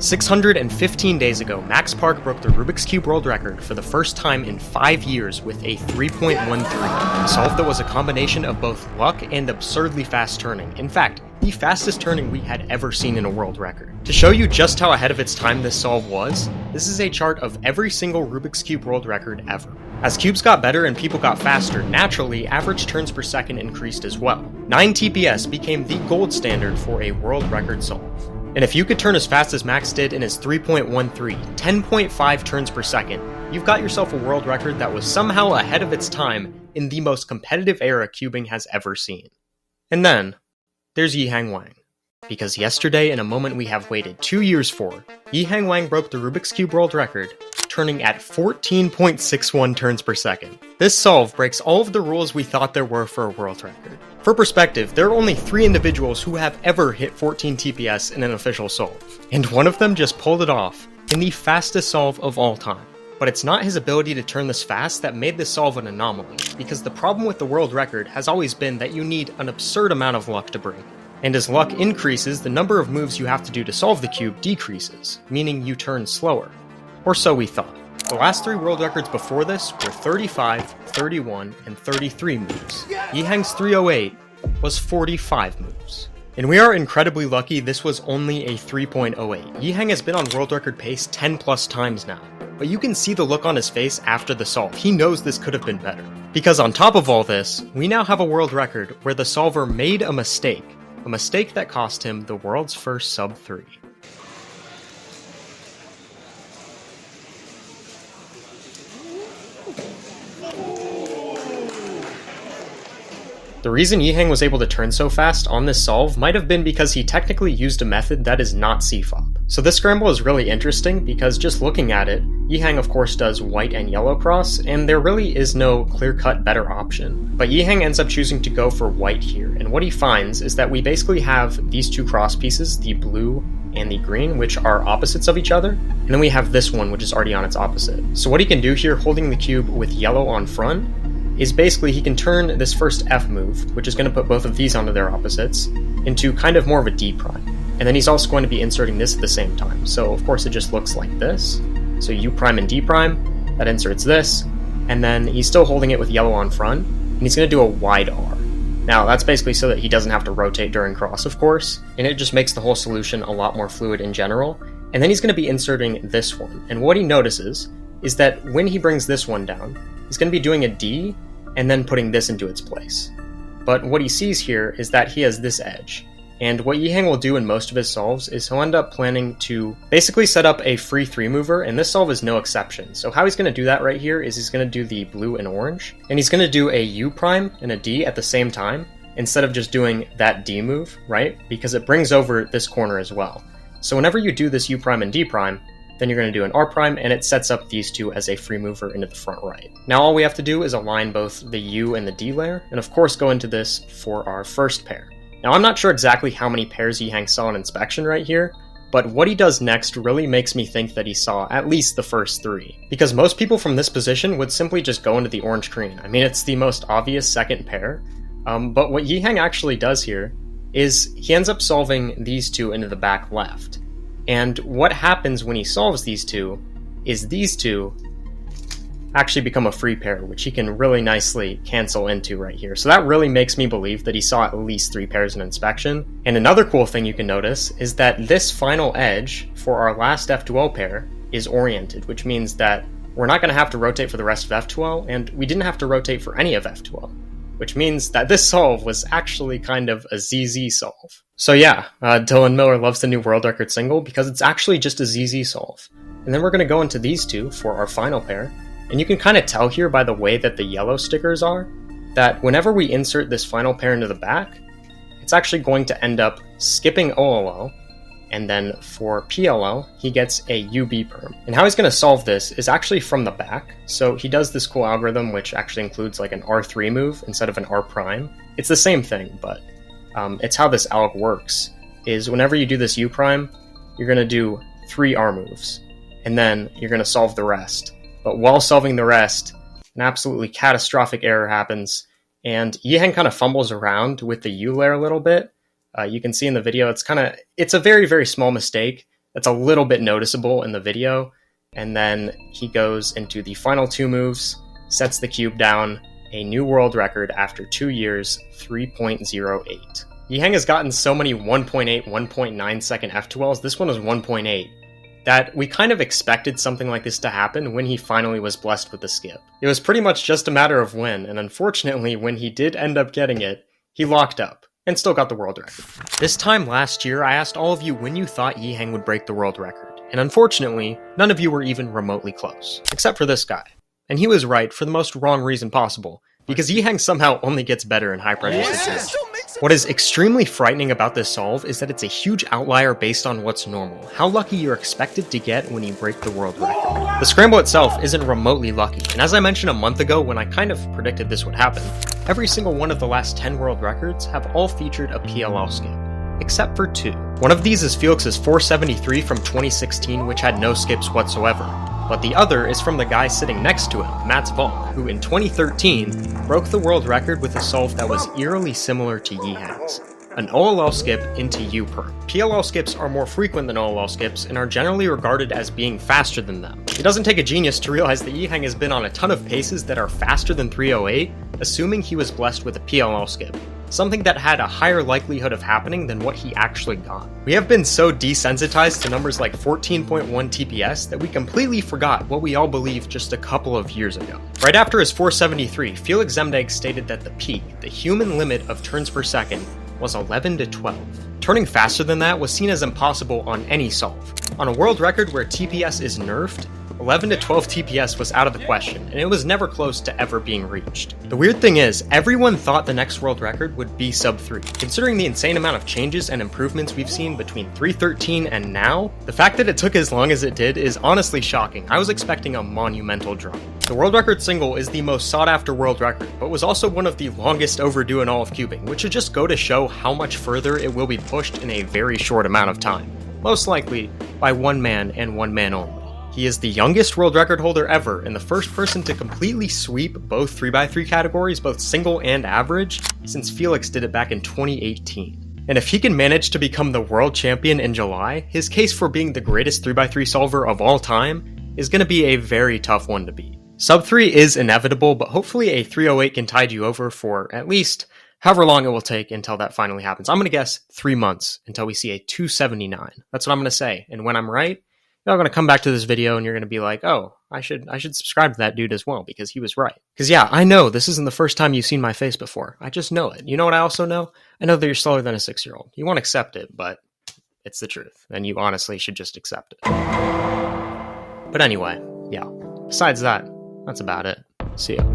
615 days ago, Max Park broke the Rubik's Cube world record for the first time in 5 years with a 3.13, a solve that was a combination of both luck and absurdly fast turning. In fact, the fastest turning we had ever seen in a world record. To show you just how ahead of its time this solve was, this is a chart of every single Rubik's Cube world record ever. As cubes got better and people got faster, naturally, average turns per second increased as well. 9 TPS became the gold standard for a world record solve. And if you could turn as fast as Max did in his 3.13, 10.5 turns per second, you've got yourself a world record that was somehow ahead of its time in the most competitive era cubing has ever seen. And then, there's Yiheng Wang. Because yesterday, in a moment we have waited 2 years for, Yiheng Wang broke the Rubik's Cube world record, turning at 14.61 turns per second. This solve breaks all of the rules we thought there were for a world record. For perspective, there are only 3 individuals who have ever hit 14 TPS in an official solve, and one of them just pulled it off in the fastest solve of all time. But it's not his ability to turn this fast that made this solve an anomaly, because the problem with the world record has always been that you need an absurd amount of luck to break. And as luck increases, the number of moves you have to do to solve the cube decreases, meaning you turn slower. Or so we thought. The last 3 world records before this were 35, 31, and 33 moves. Yiheng's 308 was 45 moves. And we are incredibly lucky this was only a 3.08. Yiheng has been on world record pace 10 plus times now. But you can see the look on his face after the solve. He knows this could have been better. Because on top of all this, we now have a world record where the solver made a mistake that cost him the world's first sub 3. The reason Yiheng was able to turn so fast on this solve might have been because he technically used a method that is not CFOP. So this scramble is really interesting because just looking at it, Yiheng of course does white and yellow cross, and there really is no clear-cut better option. But Yiheng ends up choosing to go for white here, and what he finds is that we basically have these 2 cross pieces, the blue and the green, which are opposites of each other, and then we have this one which is already on its opposite. So what he can do here, holding the cube with yellow on front, is basically he can turn this first F move, which is going to put both of these onto their opposites, into kind of more of a D prime. And then he's also going to be inserting this at the same time. So of course it just looks like this. So U prime and D prime, that inserts this, and then he's still holding it with yellow on front, and he's going to do a wide R. Now that's basically so that he doesn't have to rotate during cross, of course, and it just makes the whole solution a lot more fluid in general. And then he's going to be inserting this one, and what he notices is that when he brings this one down, he's going to be doing a D, and then putting this into its place. But what he sees here is that he has this edge. And what Yiheng will do in most of his solves is he'll end up planning to basically set up a free 3-mover, and this solve is no exception. So how he's going to do that right here is he's going to do the blue and orange, and he's going to do a U prime and a D at the same time, instead of just doing that D move, right? Because it brings over this corner as well. So whenever you do this U prime and D prime, then you're going to do an R prime, and it sets up these 2 as a free mover into the front right. Now all we have to do is align both the U and the D layer, and of course go into this for our first pair. Now I'm not sure exactly how many pairs Yiheng saw in inspection right here, but what he does next really makes me think that he saw at least the first 3. Because most people from this position would simply just go into the orange green. I mean, it's the most obvious second pair, but what Yiheng actually does here is he ends up solving these 2 into the back left. And what happens when he solves these 2 is these 2 actually become a free pair, which he can really nicely cancel into right here. So that really makes me believe that he saw at least 3 pairs in inspection. And another cool thing you can notice is that this final edge for our last F2L pair is oriented, which means that we're not going to have to rotate for the rest of F2L, and we didn't have to rotate for any of F2L. Which means that this solve was actually kind of a ZZ solve. So yeah, Dylan Miller loves the new world record single because it's actually just a ZZ solve. And then we're going to go into these 2 for our final pair, and you can kind of tell here by the way that the yellow stickers are, that whenever we insert this final pair into the back, it's actually going to end up skipping OLL, and then for PLL, he gets a UB perm. And how he's going to solve this is actually from the back. So he does this cool algorithm, which actually includes like an R3 move instead of an R prime. It's the same thing, but it's how this alg works, is whenever you do this U prime, you're going to do 3 R moves, and then you're going to solve the rest. But while solving the rest, an absolutely catastrophic error happens, and Yiheng kind of fumbles around with the U layer a little bit. You can see in the video, it's a very, very small mistake, That's a little bit noticeable in the video. And then he goes into the final 2 moves, sets the cube down, a new world record after 2 years, 3.08. Yiheng has gotten so many 1.8, 1.9 second F2Ls, this one was 1.8, that we kind of expected something like this to happen when he finally was blessed with the skip. It was pretty much just a matter of when, and unfortunately, when he did end up getting it, he locked up, and still got the world record. This time last year, I asked all of you when you thought Yiheng would break the world record, and unfortunately, none of you were even remotely close, except for this guy. And he was right for the most wrong reason possible, because Yiheng somehow only gets better in high-pressure situations. What is extremely frightening about this solve is that it's a huge outlier based on what's normal, how lucky you're expected to get when you break the world record. The scramble itself isn't remotely lucky, and as I mentioned a month ago when I kind of predicted this would happen, every single one of the last 10 world records have all featured a PLL skip, except for 2. One of these is Felix's 473 from 2016, which had no skips whatsoever, but the other is from the guy sitting next to him, Wang, who in 2013 broke the world record with a solve that was eerily similar to Yiheng's, an OLL skip into U-perm. PLL skips are more frequent than OLL skips and are generally regarded as being faster than them. It doesn't take a genius to realize that Yiheng has been on a ton of paces that are faster than 308, assuming he was blessed with a PLL skip, something that had a higher likelihood of happening than what he actually got. We have been so desensitized to numbers like 14.1 TPS that we completely forgot what we all believed just a couple of years ago. Right after his 473, Felix Zemdeg stated that the peak, the human limit of turns per second, was 11 to 12. Turning faster than that was seen as impossible on any solve. On a world record where TPS is nerfed, 11 to 12 TPS was out of the question, and it was never close to ever being reached. The weird thing is, everyone thought the next world record would be sub 3. Considering the insane amount of changes and improvements we've seen between 313 and now, the fact that it took as long as it did is honestly shocking. I was expecting a monumental drop. The world record single is the most sought after world record, but was also one of the longest overdue in all of cubing, which should just go to show how much further it will be pushed in a very short amount of time. Most likely by one man and one man only. He is the youngest world record holder ever and the first person to completely sweep both 3x3 categories, both single and average, since Felix did it back in 2018. And if he can manage to become the world champion in July, his case for being the greatest 3x3 solver of all time is going to be a very tough one to beat. Sub 3 is inevitable, but hopefully a 308 can tide you over for at least however long it will take until that finally happens. I'm going to guess 3 months until we see a 279. That's what I'm going to say. And when I'm right, you're going to come back to this video and you're going to be like, oh, I should subscribe to that dude as well because he was right. Because yeah, I know this isn't the first time you've seen my face before. I just know it. You know what I also know? I know that you're slower than a 6-year-old. You won't accept it, but it's the truth. And you honestly should just accept it. But anyway, yeah. Besides that, that's about it. See ya.